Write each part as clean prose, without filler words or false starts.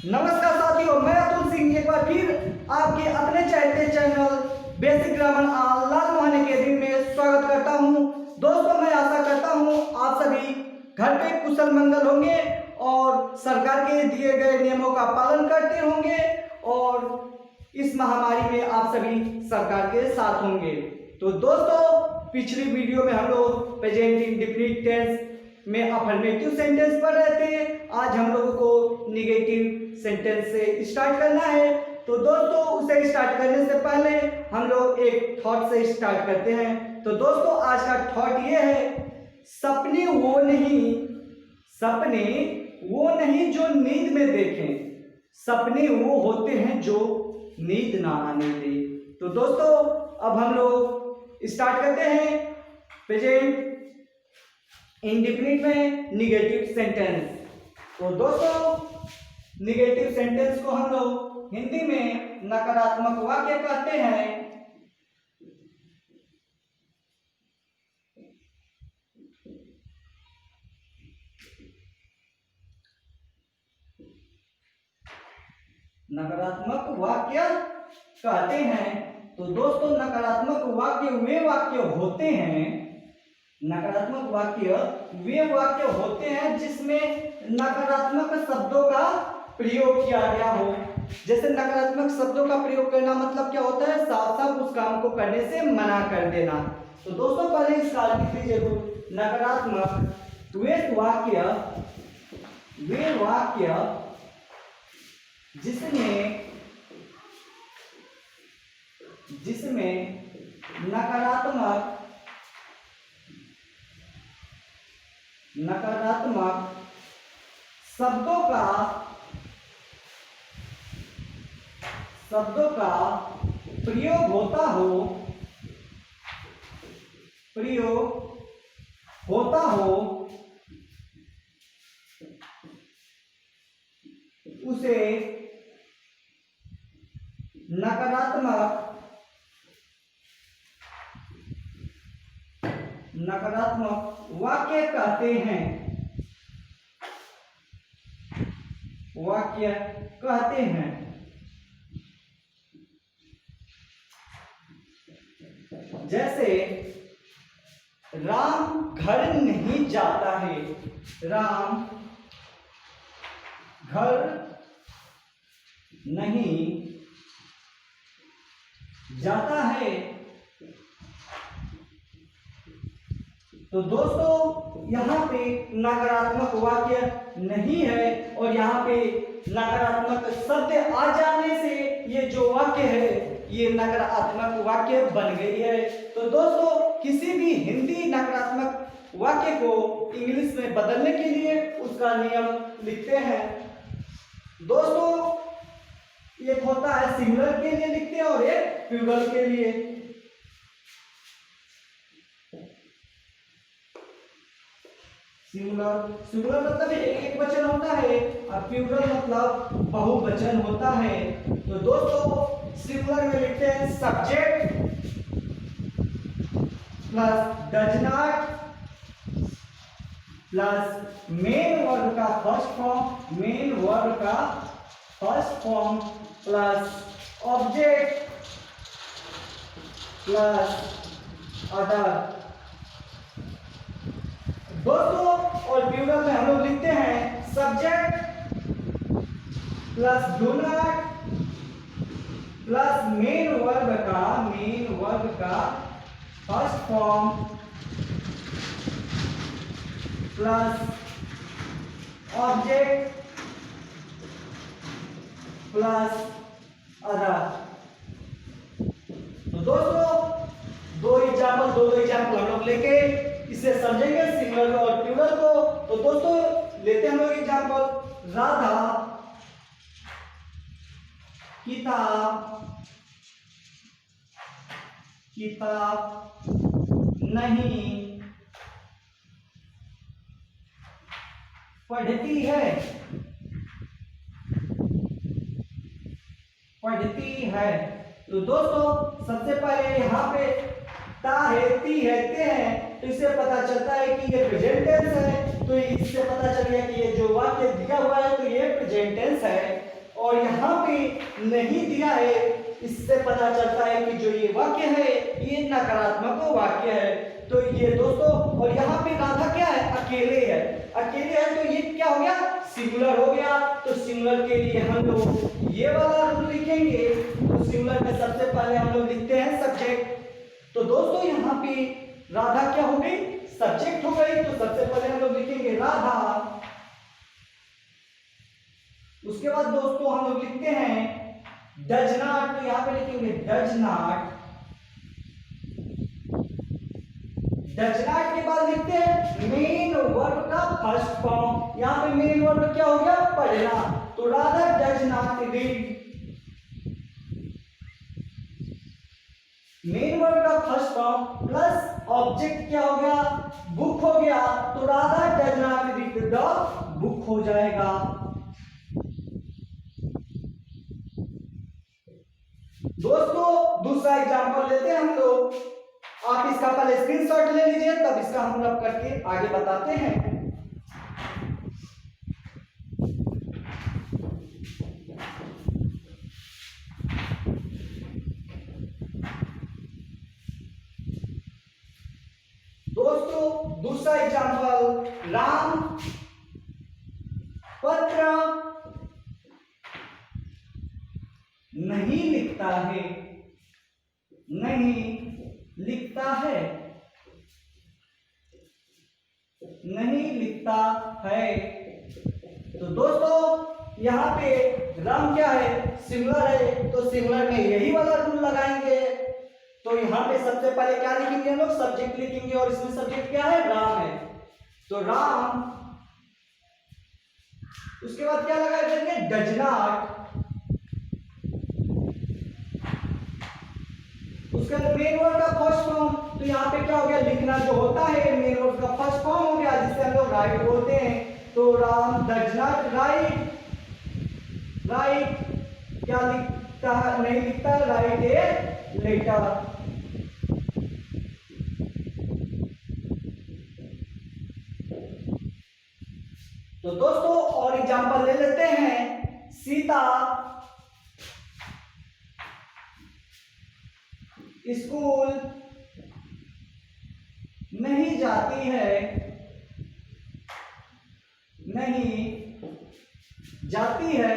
नमस्कार साथियों, मैं अतुल सिंह एक बार फिर आपके अपने चैनल बेसिक ग्रामर लाल मोहन अकेडमी में स्वागत करता हूं। दोस्तों, मैं आशा करता हूं आप सभी घर पे कुशल मंगल होंगे और सरकार के दिए गए नियमों का पालन करते होंगे और इस महामारी में आप सभी सरकार के साथ होंगे। तो दोस्तों, पिछली वीडियो में हम लोग प्रेजेंट इंडेफिनिट टेंस में अफर्मेटिव सेंटेंस पढ़ रहे थे। आज हम लोगों को निगेटिव सेंटेंस से स्टार्ट करना है। तो दोस्तों, उसे स्टार्ट करने से पहले हम लोग एक थॉट से स्टार्ट करते हैं। तो दोस्तों, आज का थॉट ये है, सपने वो नहीं जो नींद में देखें, सपने वो होते हैं जो नींद ना आने दे। तो दोस्तों, अब हम लोग स्टार्ट करते हैं प्रेजेंट इंडेफिनिट में निगेटिव सेंटेंस। तो दोस्तों, निगेटिव सेंटेंस को हम लोग हिंदी में नकारात्मक वाक्य कहते हैं। नकारात्मक वाक्य कहते हैं। तो दोस्तों, नकारात्मक वाक्य वे वाक्य होते हैं, नकारात्मक वाक्य वे वाक्य होते हैं जिसमें नकारात्मक शब्दों का प्रयोग किया गया हो। जैसे नकारात्मक शब्दों का प्रयोग करना मतलब क्या होता है, साफ साफ उस काम को करने से मना कर देना। तो दोस्तों, पहले इस काल लिख लीजिए। तो नकारात्मक वे वाक्य जिसमें नकारात्मक शब्दों का प्रयोग होता हो उसे नकारात्मक वाक्य कहते हैं। जैसे राम घर नहीं जाता है, राम घर नहीं जाता है। तो दोस्तों, यहाँ पे नकारात्मक वाक्य नहीं है और यहाँ पे नकारात्मक शब्द आ जाने से ये जो वाक्य है ये नकारात्मक वाक्य बन गई है। तो दोस्तों, किसी भी हिंदी नकारात्मक वाक्य को इंग्लिश में बदलने के लिए उसका नियम लिखते हैं। दोस्तों, एक होता है सिंगुलर के लिए लिखते हैं और एक प्लूरल के लिए। सिंगुलर मतलब एक वचन होता है और प्लूरल मतलब बहुवचन होता है। तो दोस्तों, सिंगुलर में लिखते हैं subject plus does not plus main verb का first form plus object plus other. दोस्तों, और प्लूरल में हम लोग लिखते हैं subject plus do not plus main verb का first form plus object plus other. तो दोस्तों, दो एग्जाम्पल हम लोग लेके इसे समझेंगे सिंगुलर और प्लूरल को। तो दोस्तों, लेते हैं हम लोग एग्जाम्पल। राधा किताब नहीं पढ़ती है। तो दोस्तों, सबसे पहले यहाँ पे ता है, ती है, ते हैं, तो इससे पता चलता है कि ये प्रेजेंट टेंस है। तो इससे पता चल गया कि ये जो वाक्य दिया हुआ है तो ये प्रेजेंट टेंस है। और यहाँ पे नहीं दिया है, इससे पता चलता है कि जो ये वाक्य है ये नकारात्मक वाक्य है। तो ये दोस्तों, और यहाँ पे राधा क्या है, अकेले है, अकेले है, तो ये क्या हो गया, सिंगुलर हो गया। तो सिंगुलर के लिए हम लोग ये वाला रूल लिखेंगे। तो सिंगुलर में सबसे पहले हम लोग लिखते हैं सब्जेक्ट। तो दोस्तों यहाँ पे राधा क्या हो गई, सब्जेक्ट हो गई। तो सबसे पहले हम लोग लिखेंगे राधा। उसके बाद दोस्तों हम लोग लिखते हैं डज नॉट। तो यहाँ पे लिखेंगे डज नॉट। डज नॉट के बाद लिखते हैं मेन वर्ब का फर्स्ट फॉर्म। यहाँ पे मेन वर्ब क्या हो गया, पढ़ना। तो Radha does not read. Main verb का फर्स्ट फॉर्म प्लस ऑब्जेक्ट क्या हो गया, बुक हो गया। तो Radha does not read the book हो जाएगा। दोस्तों दूसरा एग्जांपल लेते हैं हम लोग। आप इसका पहले स्क्रीनशॉट ले लीजिए, तब इसका हम लोग करके आगे बताते हैं। दोस्तों दूसरा एग्जांपल, राम पत्र नहीं लिखता है, नहीं लिखता है, नहीं लिखता है। तो दोस्तों यहाँ पे राम क्या है, सिंगुलर है, तो सिंगुलर में यही वाला रूल लगाएंगे। तो यहाँ पे सबसे पहले क्या लिखेंगे हम लोग, सब्जेक्ट लिखेंगे, और इसमें सब्जेक्ट क्या है, राम है। तो राम, उसके बाद क्या लगा देंगे, डज नॉट। उसके बाद मेन वर्ड का फर्स्ट फॉर्म। तो यहाँ पे क्या हो गया, लिखना जो होता है मेन वर्ड का फर्स्ट फॉर्म हो गया, जिसे हम लोग राइट बोलते हैं। तो Ram does not right. Right क्या लिखता है, नहीं लिखता, राइट ए लेटर। तो दोस्तों और एग्जांपल ले लेते हैं। सीता स्कूल नहीं जाती है, नहीं जाती है।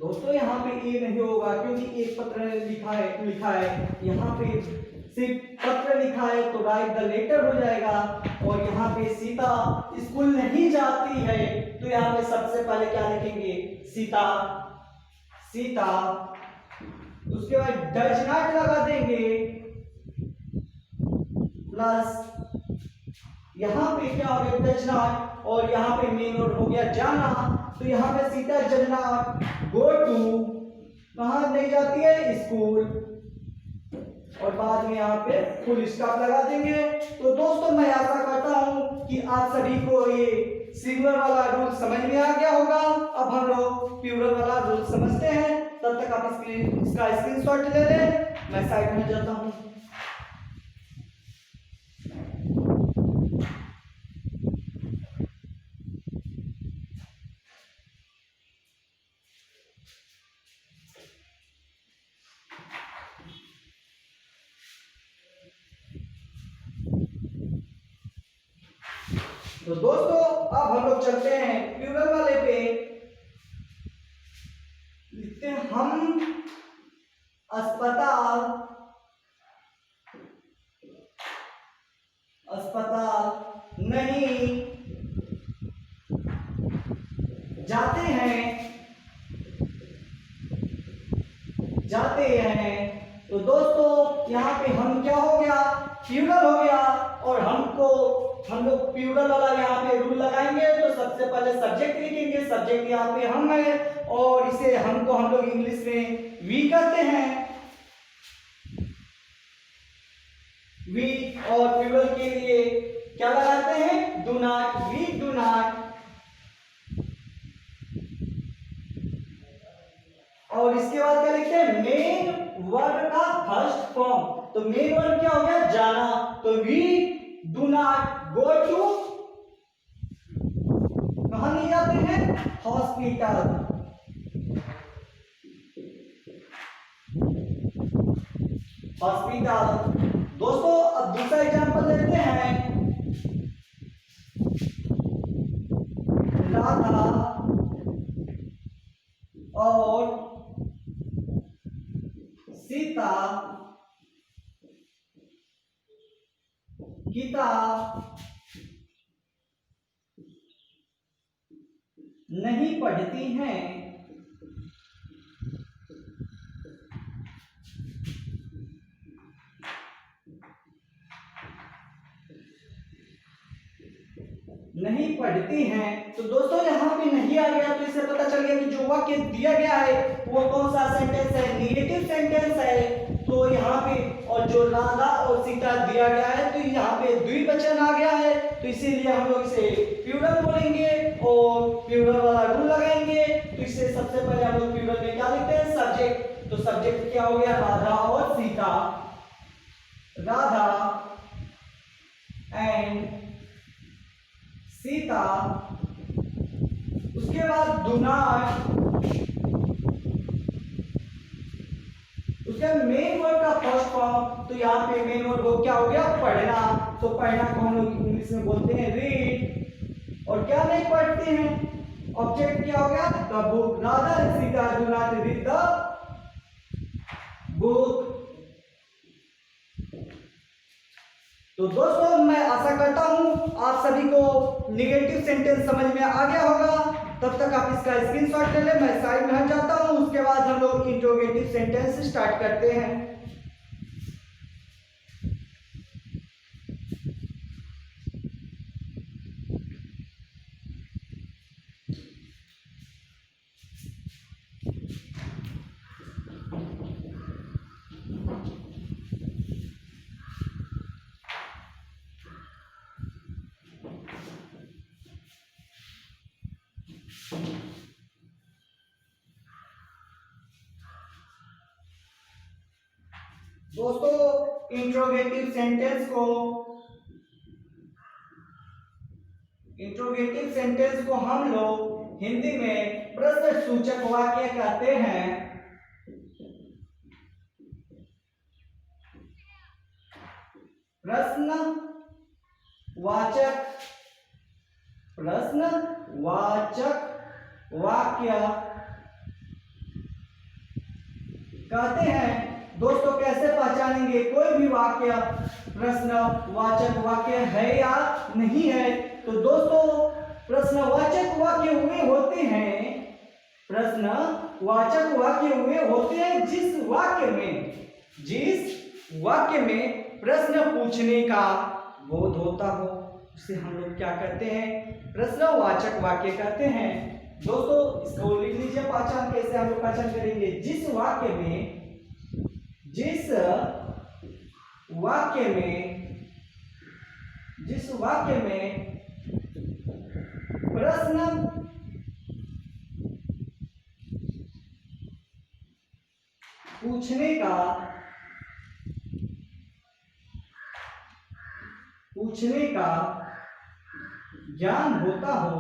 दोस्तों यहाँ पे ये नहीं होगा, क्योंकि एक पत्र लिखा है यहाँ पे सिर्फ पत्र लिखा है, तो राइट द लेटर हो जाएगा। और यहाँ पे सीता स्कूल नहीं जाती है, तो यहाँ पे सबसे पहले क्या लिखेंगे, सीता, सीता। उसके बाद डज नॉट लगा देंगे, प्लस यहाँ पे क्या हो गया, डज नॉट, और यहाँ पे मेन वर्ड हो गया जाना। तो यहाँ पे Sita does not go to, कहाँ नहीं जाती है, स्कूल। और बाद में यहाँ पे फुल स्टॉप लगा देंगे। तो दोस्तों मैं आशा करता हूँ कि आप सभी को ये सिंगुलर वाला रूल समझ में आ गया होगा। अब हम लोग प्लूरल वाला रूल समझते हैं, तब तक आप इसका स्क्रीनशॉट ले लें, मैं साइड में जाता हूँ। तो दोस्तों अब हम लोग चलते हैं प्लूरल वाले पे। लिखते हैं हम अस्पताल, अस्पताल नहीं जाते हैं, जाते हैं। तो दोस्तों यहाँ पे हम क्या हो गया, प्लूरल हो गया, और हम लोग प्लूरल वाला यहाँ पे रूल लगाएंगे। तो सबसे पहले सब्जेक्ट लिखेंगे, सब्जेक्ट यहाँ पे हम है, और इसे हमको हम लोग इंग्लिश में वी कहते हैं, वी। और प्लूरल के लिए क्या लगाते हैं, do not, we do not. और इसके बाद क्या लिखते हैं, मेन वर्ब का फर्स्ट फॉर्म। तो मेन वर्ब क्या हो गया, जाना, तो we do not go to, कहां नहीं जाते हैं, हॉस्पिटल। हॉस्पिटल। दोस्तों अब दूसरा एग्जांपल लेते हैं। राधा और सीता किताब नहीं पढ़ती हैं। नहीं पढ़ती हैं। तो दोस्तों यहाँ पे नहीं आ गया, तो इससे पता चल गया कि जो वाक्य दिया गया है वो कौन सा सेंटेंस है, निगेटिव सेंटेंस है। तो यहाँ पे और जो राधा और सीता दिया गया है, तो यहाँ पे द्विवचन आ गया है, तो इसीलिए हम लोग इसे प्लूरल बोलेंगे और प्लूरल वाला रूल लगाएंगे। तो इससे सबसे पहले हम लोग प्लूरल में क्या लिखते हैं, सब्जेक्ट। तो सब्जेक्ट क्या हो गया, राधा और सीता, राधा एंड सीता। उसके बाद डू नॉट, उसके मेन वर्ड का फर्स्ट फॉर्म। तो यहाँ पे मेन वर्ड वो क्या हो गया, पढ़ना। तो पढ़ना को हम लोग इंग्लिश में बोलते हैं रीड। और क्या नहीं पढ़ते हैं, ऑब्जेक्ट क्या हो गया, the book. Radha and Sita do not read the book. तो दोस्तों मैं आशा करता हूं आप सभी को निगेटिव सेंटेंस समझ में आ गया होगा। तब तक आप इसका स्क्रीनशॉट ले लें, मैं साइड में हट जाता हूं। उसके बाद हम लोग इंट्रोगेटिव सेंटेंस स्टार्ट करते हैं। दोस्तों इंट्रोगेटिव सेंटेंस को हम लोग हिंदी में प्रश्नसूचक वाक्य कहते हैं। प्रश्नवाचक वाक्य कहते हैं। दोस्तों कैसे पहचानेंगे कोई भी वाक्य प्रश्नवाचक वाक्य है या नहीं है? तो दोस्तों प्रश्नवाचक वाक्य वे होते हैं, प्रश्नवाचक वाक्य वे होते हैं जिस वाक्य में प्रश्न पूछने का बोध होता हो, उसे हम लोग क्या कहते हैं, प्रश्नवाचक वाक्य कहते हैं। दोस्तों इसको लिख लीजिए, पहचान कैसे हम लोग पहचान करेंगे, जिस वाक्य में प्रश्न पूछने का ज्ञान होता हो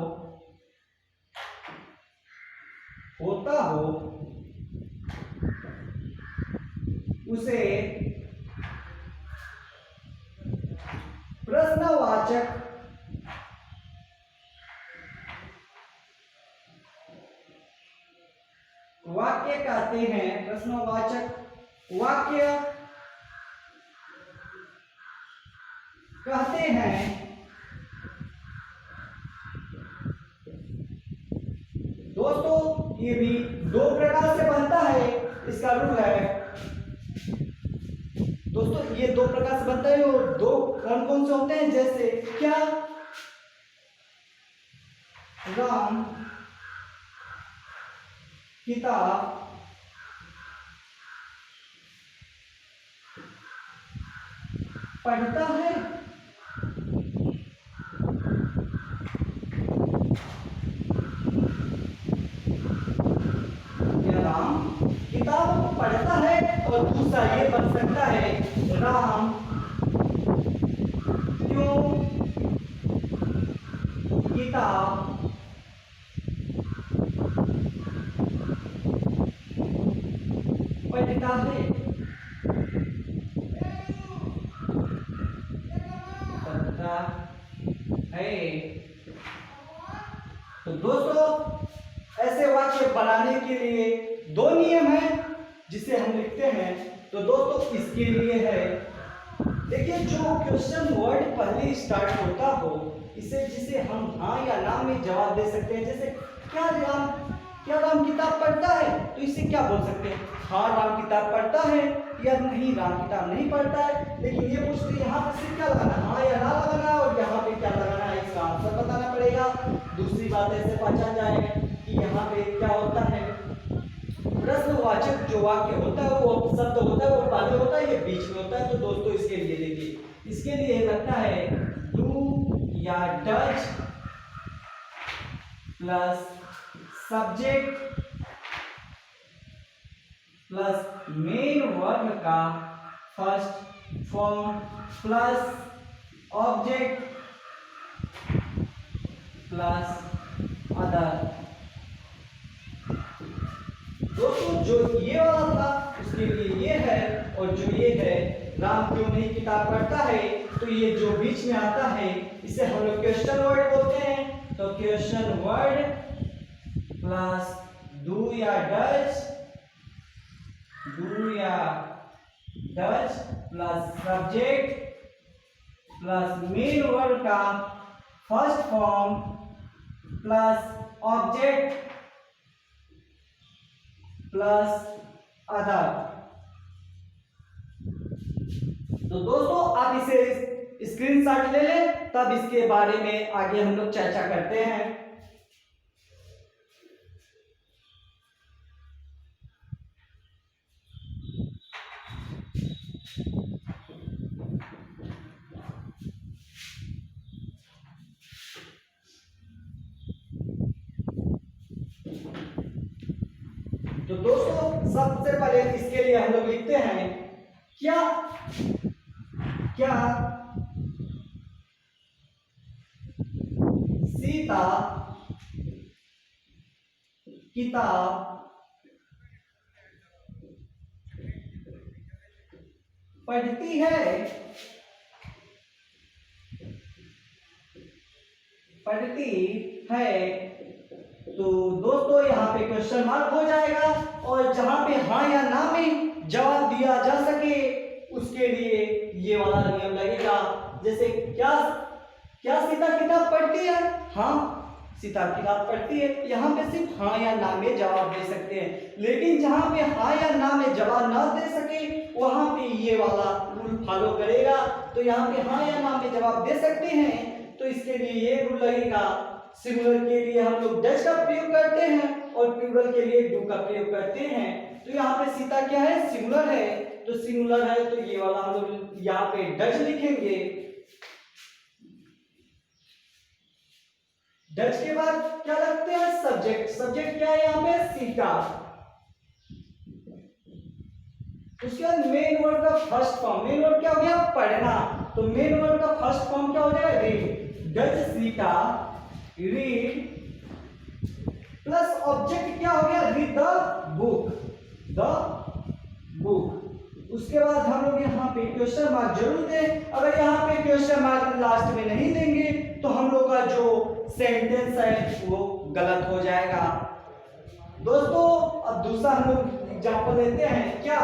उसे प्रश्नवाचक वाक्य कहते हैं। प्रश्नवाचक वाक्य कहते हैं। दोस्तों ये भी दो प्रकार से बनता है, इसका रूल है। दोस्तों ये दो प्रकार से बनता है, और दो कौन कौन से होते हैं, जैसे क्या, राम किताब पढ़ता है। राम किताब पढ़ता है। और दूसरा ये बन सकता है, राम क्यों किताब पढ़ता है, पढ़ता है। तो दोस्तों ऐसे वाक्य बनाने के लिए दो नियम हैं जिसे हम लिखते हैं। तो दोस्तों इसके लिए है, देखिए जो क्वेश्चन वर्ड पहले स्टार्ट होता हो इसे जिसे हम हाँ या ना में जवाब दे सकते हैं। जैसे क्या राम किताब पढ़ता है, तो इसे क्या बोल सकते हैं, हाँ राम किताब पढ़ता है, या नहीं राम किताब नहीं पढ़ता है। लेकिन ये पूछते हैं यहाँ पे सिर्फ क्या लगाना, हाँ या ना लगाना है, और यहाँ पे क्या लगाना है इसका आंसर बताना पड़ेगा। दूसरी बात ऐसे पहचान जाए कि यहाँ पे क्या होता है, प्रश्नवाचक जो वाक्य होता है वो शब्द होता है वो पहले होता है, ये बीच में होता है। तो दोस्तों इसके लिए देखिए, इसके लिए लगता है डू या does plus subject plus main verb का first form plus object plus other. दोस्तों जो ये वाला था उसके लिए ये है, और जो ये है राम क्यों नहीं किताब पढ़ता है, तो ये जो बीच में आता है इसे हम लोग क्वेश्चन वर्ड बोलते हैं। तो क्वेश्चन वर्ड प्लस डू या does plus subject plus main word का first form plus object plus other. तो दोस्तों आप इसे स्क्रीनशॉट ले लें, तब इसके बारे में आगे हम लोग चर्चा करते हैं। तो दोस्तों सबसे पहले इसके लिए हम लोग लिखते हैं क्या सीता किताब पढ़ती है, तो दोस्तों यहाँ पे क्वेश्चन मार्क हो जाएगा, और जहां पे हाँ या ना में जवाब दिया जा सके उसके लिए ये वाला नियम लगेगा। जैसे क्या सीता किताब पढ़ती है, हाँ सीता किताब पढ़ती है, यहाँ पे सिर्फ हाँ या ना में जवाब दे सकते हैं। लेकिन जहां पे हाँ या ना में जवाब ना दे सके वहां पे ये वाला रूल फॉलो करेगा। तो यहाँ पे हाँ या ना में जवाब दे सकते हैं, तो इसके लिए ये रूल लगेगा। सिंगुलर के लिए हम लोग डज का प्रयोग करते हैं और प्लूरल के लिए डू का प्रयोग करते हैं। तो यहाँ पे सीता क्या है, सिंगुलर है, तो सिंगुलर है तो ये वाला हम लोग यहाँ पे डज लिखेंगे। डज के बाद क्या लगते हैं, सब्जेक्ट। सब्जेक्ट क्या है यहाँ पे, सीता। उसके बाद मेन वर्ड का फर्स्ट फॉर्म, मेन वर्ड क्या हो गया, पढ़ना, तो मेन वर्ड का फर्स्ट फॉर्म क्या हो जाएगा, read. Does Sita read plus object क्या हो गया, रीड द बुक। उसके बाद हम लोग यहाँ पे क्वेश्चन मार्क जरूर दें। अगर यहाँ पे क्वेश्चन मार्क लास्ट में नहीं देंगे तो हम लोग का जो सेंटेंस है वो गलत हो जाएगा। दोस्तों अब दूसरा हम लोग एग्जांपल लेते हैं। क्या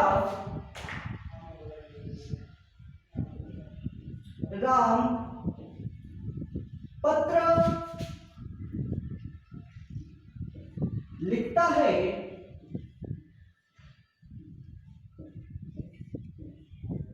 राम पत्र लिखता है,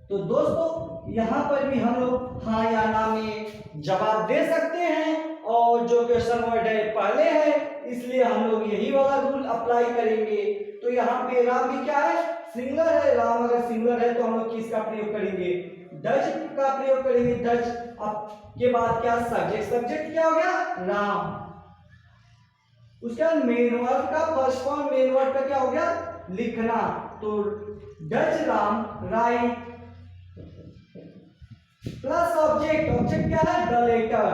तो दोस्तों यहां पर भी हम लोग हाँ या ना में जवाब दे सकते हैं, और जो क्वेश्चन वर्ड है पहले है इसलिए हम लोग यही वाला रूल अप्लाई करेंगे। तो यहाँ पे राम भी क्या है, सिंगुलर है। राम अगर सिंगुलर है तो हम लोग किसका प्रयोग करेंगे, डज का प्रयोग करेंगे। डज अब के बाद क्या, सब्जेक्ट। सब्जेक्ट क्या हो गया, राम। उसके बाद मेन वर्ब का फर्स्ट फॉर्म, मेन वर्ब का क्या हो गया, लिखना, तो does Ram right plus object. Object क्या है, द लेटर।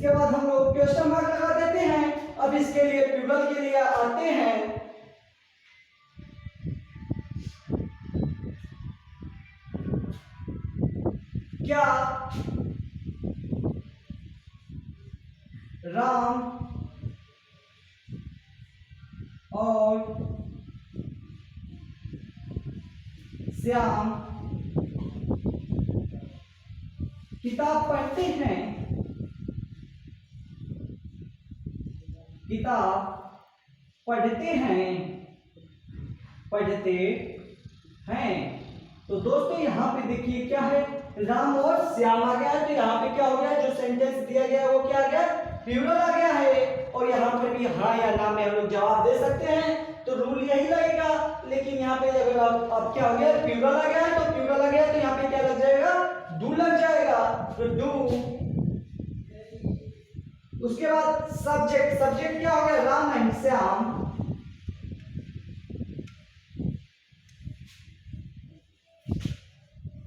इसके बाद हम लोग क्वेश्चन मार्क लगा देते हैं। अब इसके लिए प्लूरल के लिए आते हैं। क्या राम और श्याम किताब पढ़ते हैं? किताब पढ़ते हैं, पढ़ते हैं। तो दोस्तों यहाँ पे देखिए क्या है, राम और श्याम आ गया है। तो यहाँ पे क्या हो गया, जो सेंटेंस दिया गया है वो क्या आ गया, प्लूरल आ गया है। और यहाँ पर भी हाँ या ना में हम लोग जवाब दे सकते हैं, तो रूल यही लगेगा। लेकिन यहाँ पे अगर अब क्या हो गया, प्लूरल आ गया है, तो प्लूरल आ गया है, तो यहाँ पे क्या लग जाएगा, डू लग जाएगा। तो डू। उसके बाद सब्जेक्ट, सब्जेक्ट क्या हो गया, Ram and Shyam.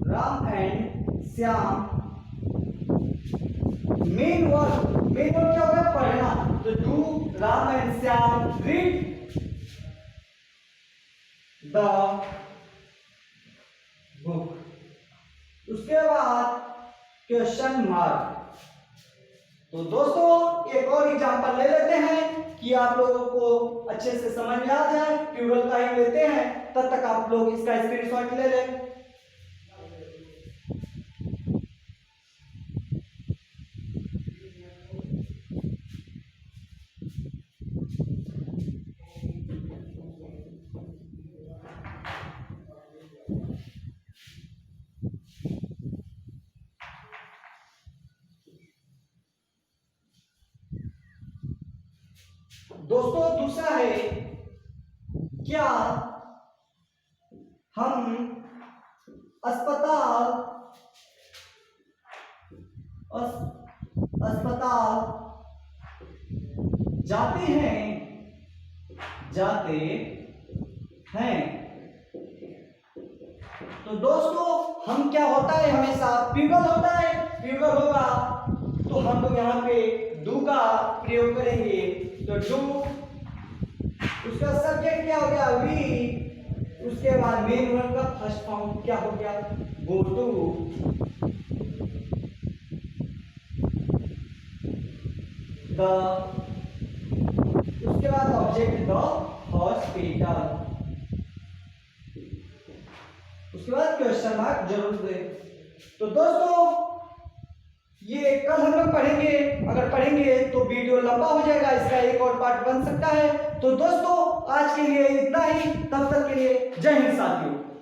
Ram and Shyam. Main verb, main verb क्या हो गया, पढ़ना। तो do Ram and Shyam read the book. उसके बाद क्वेश्चन मार्क। तो दोस्तों एक और एग्जांपल ले लेते हैं कि आप लोगों को अच्छे से समझ में आ जाए। प्लूरल का ही लेते हैं, तब तक आप लोग इसका स्क्रीनशॉट ले लें। दोस्तों दूसरा है, क्या हम अस्पताल जाते हैं? जाते हैं। तो दोस्तों हम क्या होता है, हमेशा प्लूरल होता है, प्लूरल होगा तो हम लोग यहाँ पे डू का प्रयोग करेंगे। तो डू, उसका सब्जेक्ट क्या हो गया, वी। उसके बाद मेन वर्ब का फर्स्ट फॉर्म क्या हो गया, गो टू। द, उसके बाद ऑब्जेक्ट द हॉस्पिटल। उसके बाद क्वेश्चन मार्क जरूर दे। तो दोस्तों ये कल हम लोग पढ़ेंगे, अगर पढ़ेंगे तो वीडियो लंबा हो जाएगा, इसका एक और पार्ट बन सकता है। तो दोस्तों आज के लिए इतना ही, तब तक के लिए जय हिंद साथियों।